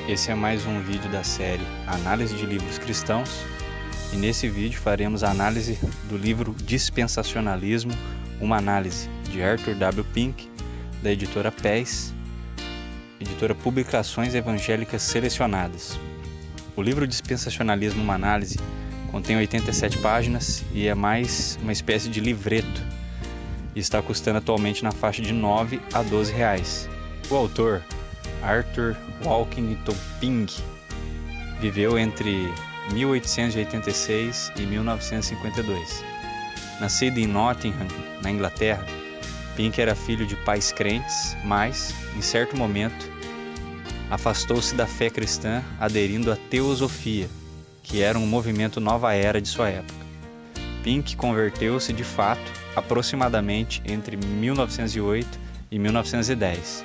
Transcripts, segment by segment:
Esse é mais um vídeo da série Análise de Livros Cristãos, e nesse vídeo faremos a análise do livro Dispensacionalismo, uma análise, de Arthur W. Pink, da editora PES, editora Publicações Evangélicas Selecionadas. O livro Dispensacionalismo, uma análise, contém 87 páginas e é mais uma espécie de livreto, e está custando atualmente na faixa de R$ 9 a R$ 12. O autor, Arthur Walkington Pink, viveu entre 1886 e 1952. Nascido em Nottingham, na Inglaterra, Pink era filho de pais crentes, mas, em certo momento, afastou-se da fé cristã, aderindo à teosofia, que era um movimento nova era de sua época. Pink converteu-se de fato aproximadamente entre 1908 e 1910.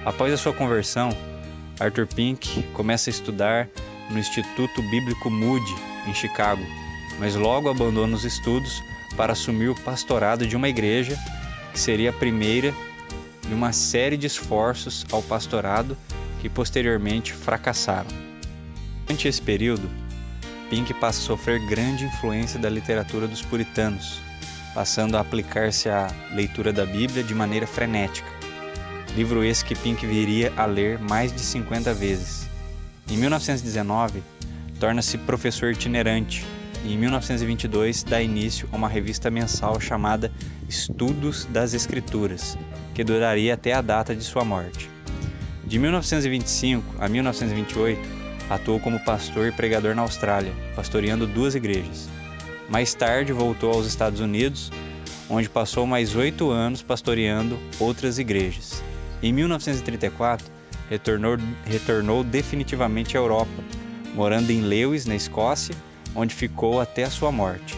Após a sua conversão, Arthur Pink começa a estudar no Instituto Bíblico Moody, em Chicago, mas logo abandona os estudos para assumir o pastorado de uma igreja que seria a primeira de uma série de esforços ao pastorado que posteriormente fracassaram. Durante esse período, Pink passa a sofrer grande influência da literatura dos puritanos, passando a aplicar-se à leitura da Bíblia de maneira frenética. Livro esse que Pink viria a ler mais de 50 vezes. Em 1919, torna-se professor itinerante e em 1922 dá início a uma revista mensal chamada Estudos das Escrituras, que duraria até a data de sua morte. De 1925 a 1928, atuou como pastor e pregador na Austrália, pastoreando 2 igrejas. Mais tarde voltou aos Estados Unidos, onde passou mais 8 anos pastoreando outras igrejas. Em 1934, retornou definitivamente à Europa, morando em Lewes, na Escócia, onde ficou até a sua morte.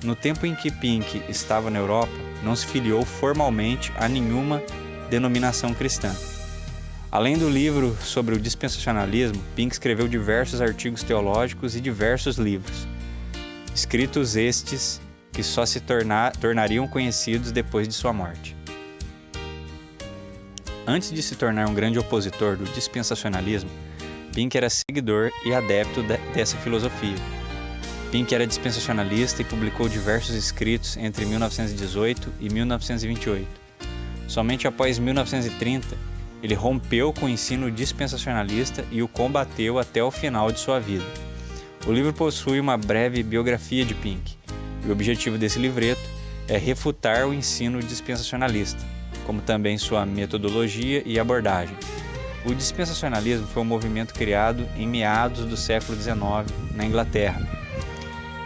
No tempo em que Pink estava na Europa, não se filiou formalmente a nenhuma denominação cristã. Além do livro sobre o dispensacionalismo, Pink escreveu diversos artigos teológicos e diversos livros, escritos estes que só se tornariam conhecidos depois de sua morte. Antes de se tornar um grande opositor do dispensacionalismo, Pink era seguidor e adepto dessa filosofia. Pink era dispensacionalista e publicou diversos escritos entre 1918 e 1928. Somente após 1930, ele rompeu com o ensino dispensacionalista e o combateu até o final de sua vida. O livro possui uma breve biografia de Pink, e o objetivo desse livreto é refutar o ensino dispensacionalista, como também sua metodologia e abordagem. O dispensacionalismo foi um movimento criado em meados do século XIX na Inglaterra,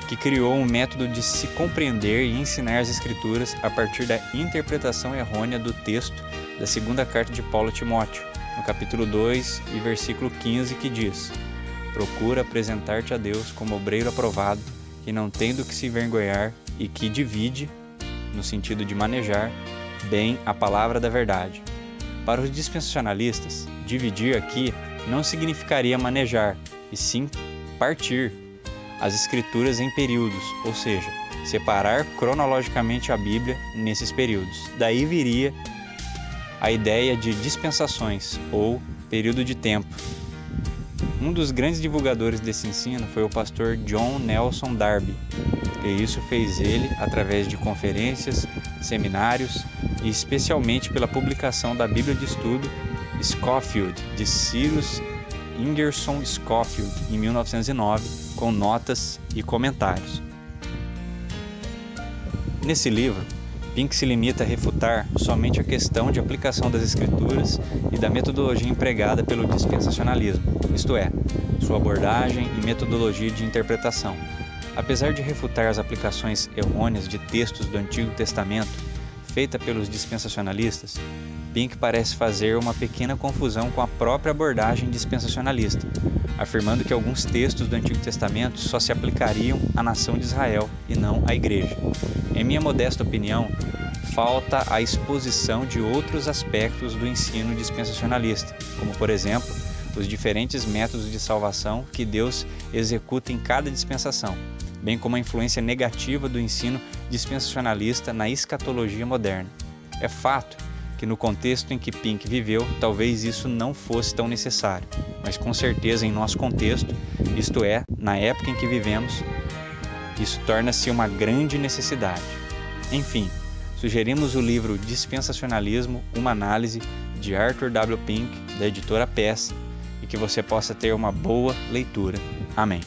que criou um método de se compreender e ensinar as Escrituras a partir da interpretação errônea do texto da segunda carta de Paulo a Timóteo, no capítulo 2 e versículo 15, que diz: "Procura apresentar-te a Deus como obreiro aprovado, que não tem do que se envergonhar e que divide", no sentido de manejar, bem a palavra da verdade. Para os dispensacionalistas, dividir aqui não significaria manejar, e sim partir as Escrituras em períodos, ou seja, separar cronologicamente a Bíblia nesses períodos. Daí viria a ideia de dispensações, ou período de tempo. Um dos grandes divulgadores desse ensino foi o pastor John Nelson Darby, e isso fez ele através de conferências, seminários e especialmente pela publicação da Bíblia de Estudo Scofield, de Cyrus Ingerson Scofield, em 1909, com notas e comentários. Nesse livro, Pink se limita a refutar somente a questão de aplicação das Escrituras e da metodologia empregada pelo dispensacionalismo, isto é, sua abordagem e metodologia de interpretação. Apesar de refutar as aplicações errôneas de textos do Antigo Testamento, feita pelos dispensacionalistas, Pink parece fazer uma pequena confusão com a própria abordagem dispensacionalista, afirmando que alguns textos do Antigo Testamento só se aplicariam à nação de Israel e não à igreja. Em minha modesta opinião, falta a exposição de outros aspectos do ensino dispensacionalista, como, por exemplo, os diferentes métodos de salvação que Deus executa em cada dispensação, bem como a influência negativa do ensino dispensacionalista na escatologia moderna. É fato que que no contexto em que Pink viveu, talvez isso não fosse tão necessário, mas com certeza em nosso contexto, isto é, na época em que vivemos, isso torna-se uma grande necessidade. Enfim, sugerimos o livro Dispensacionalismo, uma análise, de Arthur W. Pink, da editora PES, e que você possa ter uma boa leitura. Amém.